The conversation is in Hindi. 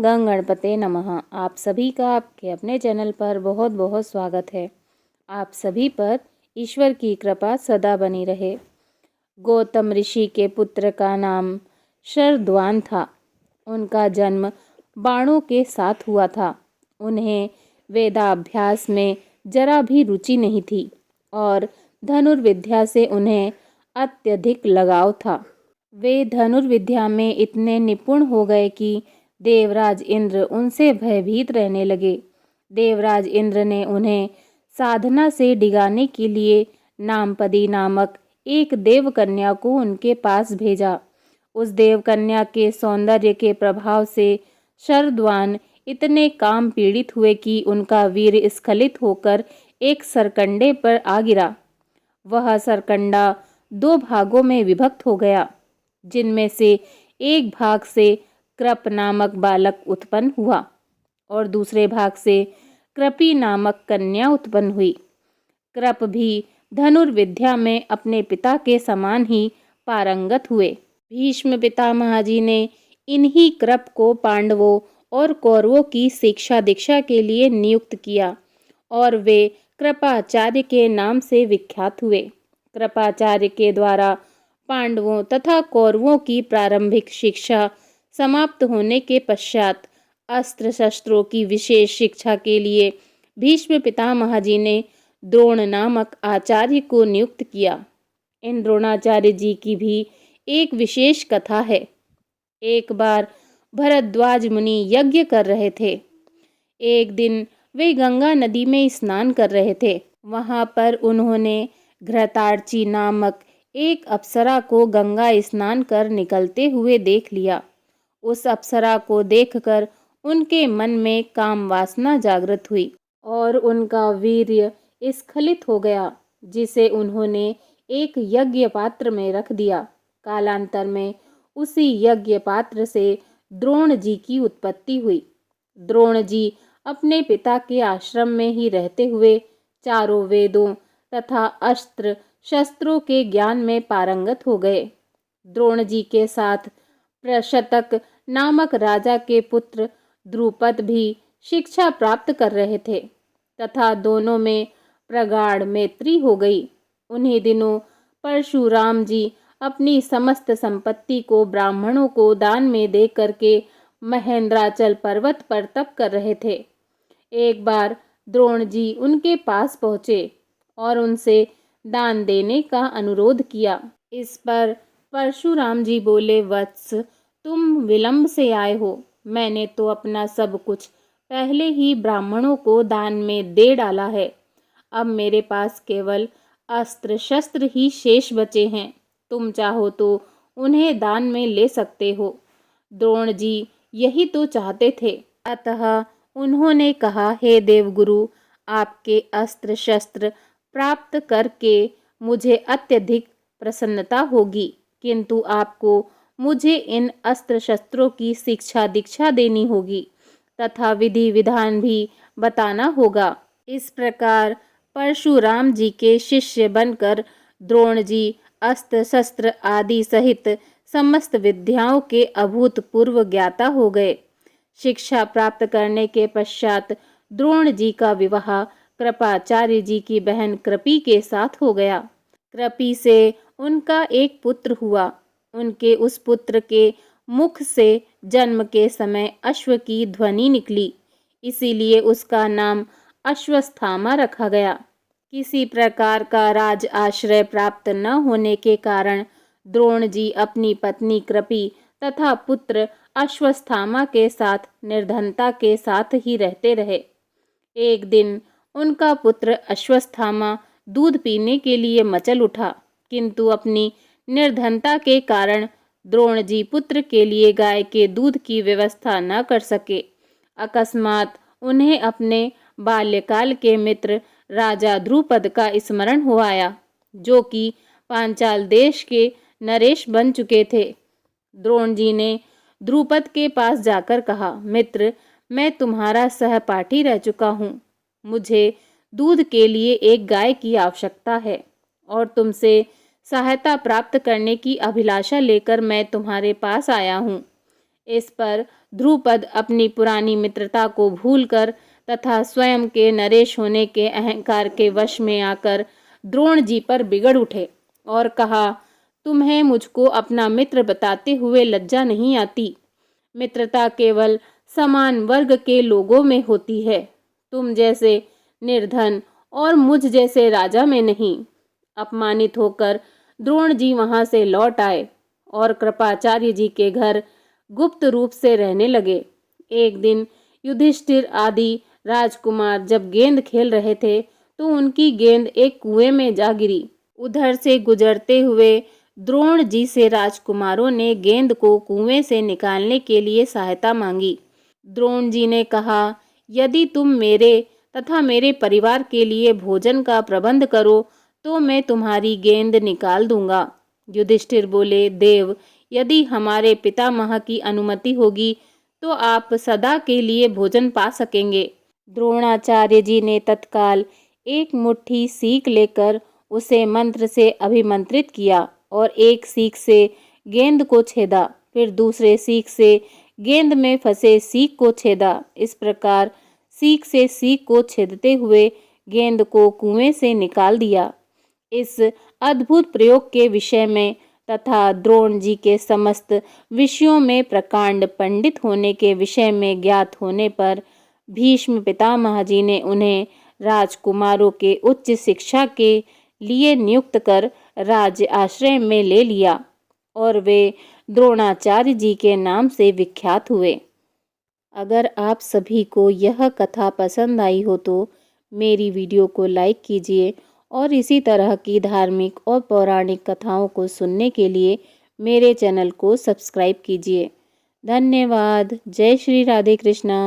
गं गणपते नमः। आप सभी का आपके अपने चैनल पर बहुत बहुत स्वागत है। आप सभी पर ईश्वर की कृपा सदा बनी रहे। गौतम ऋषि के पुत्र का नाम शरद्वान था। उनका जन्म बाणों के साथ हुआ था। उन्हें वेदाभ्यास में जरा भी रुचि नहीं थी और धनुर्विद्या से उन्हें अत्यधिक लगाव था। वे धनुर्विद्या में इतने निपुण हो गए कि देवराज इंद्र उनसे भयभीत रहने लगे। देवराज इंद्र ने उन्हें साधना से डिगाने के लिए नामपदी नामक एक देवकन्या को उनके पास भेजा। उस देवकन्या के सौंदर्य के प्रभाव से शरद्वान इतने काम पीड़ित हुए कि उनका वीर स्खलित होकर एक सरकंडे पर आ गिरा। वह सरकंडा 2 भागों में विभक्त हो गया, जिनमें से एक भाग से कृप नामक बालक उत्पन्न हुआ और दूसरे भाग से कृपी नामक कन्या उत्पन्न हुई। कृप भी धनुर्विद्या में अपने पिता के समान ही पारंगत हुए। भीष्म पितामह जी ने इन्हीं कृप को पांडवों और कौरवों की शिक्षा दीक्षा के लिए नियुक्त किया और वे कृपाचार्य के नाम से विख्यात हुए। कृपाचार्य के द्वारा पांडवों तथा कौरवों की प्रारंभिक शिक्षा समाप्त होने के पश्चात अस्त्र शस्त्रों की विशेष शिक्षा के लिए भीष्म पितामह जी ने द्रोण नामक आचार्य को नियुक्त किया। इन द्रोणाचार्य जी की भी एक विशेष कथा है। एक बार भरद्वाज मुनि यज्ञ कर रहे थे। एक दिन वे गंगा नदी में स्नान कर रहे थे। वहां पर उन्होंने घृतार्ची नामक एक अप्सरा को गंगा स्नान कर निकलते हुए देख लिया। उस अप्सरा को देखकर उनके मन में काम वासना जागृत हुई और उनका वीर्य स्खलित हो गया, जिसे उन्होंने एक यज्ञ पात्र में रख दिया। कालांतर में उसी यज्ञ पात्र से द्रोण जी की उत्पत्ति हुई। द्रोण जी अपने पिता के आश्रम में ही रहते हुए चारों वेदों तथा अस्त्र शस्त्रों के ज्ञान में पारंगत हो गए। द्रोण जी के साथ प्रशतक नामक राजा के पुत्र द्रुपद भी शिक्षा प्राप्त कर रहे थे तथा दोनों में प्रगाढ़ मैत्री हो गई। उन्हीं दिनों परशुराम जी अपनी समस्त संपत्ति को ब्राह्मणों को दान में दे करके महेंद्राचल पर्वत पर तप कर रहे थे। एक बार द्रोण जी उनके पास पहुँचे और उनसे दान देने का अनुरोध किया। इस पर परशुराम जी बोले, वत्स, तुम विलंब से आए हो। मैंने तो अपना सब कुछ पहले ही ब्राह्मणों को दान में दे डाला है। अब मेरे पास केवल अस्त्र शस्त्र ही शेष बचे हैं। तुम चाहो तो उन्हें दान में ले सकते हो। द्रोण जी यही तो चाहते थे। अतः उन्होंने कहा, हे देवगुरु, आपके अस्त्र शस्त्र प्राप्त करके मुझे अत्यधिक प्रसन्नता होगी, किंतु आपको मुझे इन अस्त्र शस्त्रों की शिक्षा दीक्षा देनी होगी तथा विधि विधान भी बताना होगा। इस प्रकार परशुराम जी के शिष्य बनकर द्रोण जी अस्त्र शस्त्र आदि सहित समस्त विद्याओं के अभूतपूर्व ज्ञाता हो गए। शिक्षा प्राप्त करने के पश्चात द्रोण जी का विवाह कृपाचार्य जी की बहन कृपी के साथ हो गया। कृपी से उनका एक पुत्र हुआ। उनके उस पुत्र के मुख से जन्म के समय अश्व की ध्वनि निकली, इसीलिए उसका नाम अश्वस्थामा रखा गया। किसी प्रकार का राज आश्रय प्राप्त न होने के कारण द्रोण जी अपनी पत्नी कृपी तथा पुत्र अश्वस्थामा के साथ निर्धनता के साथ ही रहते रहे। एक दिन उनका पुत्र अश्वस्थामा दूध पीने के लिए मचल उठा, किंतु अपनी निर्धनता के कारण द्रोण जी पुत्र के लिए गाय के दूध की व्यवस्था न कर सके। अकस्मात उन्हें अपने बाल्यकाल के मित्र राजा द्रुपद का स्मरण हो आया, जो कि पांचाल देश के नरेश बन चुके थे। द्रोण जी ने द्रुपद के पास जाकर कहा, मित्र, मैं तुम्हारा सहपाठी रह चुका हूँ। मुझे दूध के लिए एक गाय की आवश्यकता है और तुमसे सहायता प्राप्त करने की अभिलाषा लेकर मैं तुम्हारे पास आया हूँ। इस पर ध्रुपद अपनी पुरानी मित्रता को भूलकर तथा स्वयं के नरेश होने के अहंकार के वश में आकर द्रोण जी पर बिगड़ उठे और कहा, तुम्हें मुझको अपना मित्र बताते हुए लज्जा नहीं आती? मित्रता केवल समान वर्ग के लोगों में होती है, तुम जैसे निर्धन और मुझ जैसे राजा में नहीं। अपमानित होकर द्रोण जी वहां से लौट आए और कृपाचार्य जी के घर गुप्त रूप से रहने लगे। एक दिन युधिष्ठिर आदि राजकुमार जब गेंद खेल रहे थे तो उनकी गेंद एक कुएं में जा गिरी। उधर से गुजरते हुए द्रोण जी से राजकुमारों ने गेंद को कुएं से निकालने के लिए सहायता मांगी। द्रोण जी ने कहा, यदि तुम मेरे तथा मेरे परिवार के लिए भोजन का प्रबंध करो तो मैं तुम्हारी गेंद निकाल दूंगा। युधिष्ठिर बोले, देव, यदि हमारे पितामह की अनुमति होगी तो आप सदा के लिए भोजन पा सकेंगे। द्रोणाचार्य जी ने तत्काल एक मुट्ठी सीख लेकर उसे मंत्र से अभिमंत्रित किया और एक सीख से गेंद को छेदा, फिर दूसरे सीख से गेंद में फंसे सीख को छेदा। इस प्रकार सीख से सीख को छेदते हुए गेंद को कुएं से निकाल दिया। इस अद्भुत प्रयोग के विषय में तथा द्रोण जी के समस्त विषयों में प्रकांड पंडित होने के विषय में ज्ञात होने पर भीष्म पितामह जी ने उन्हें राजकुमारों के उच्च शिक्षा के लिए नियुक्त कर राज आश्रय में ले लिया और वे द्रोणाचार्य जी के नाम से विख्यात हुए। अगर आप सभी को यह कथा पसंद आई हो तो मेरी वीडियो को लाइक कीजिए और इसी तरह की धार्मिक और पौराणिक कथाओं को सुनने के लिए मेरे चैनल को सब्सक्राइब कीजिए। धन्यवाद। जय श्री राधे कृष्णा।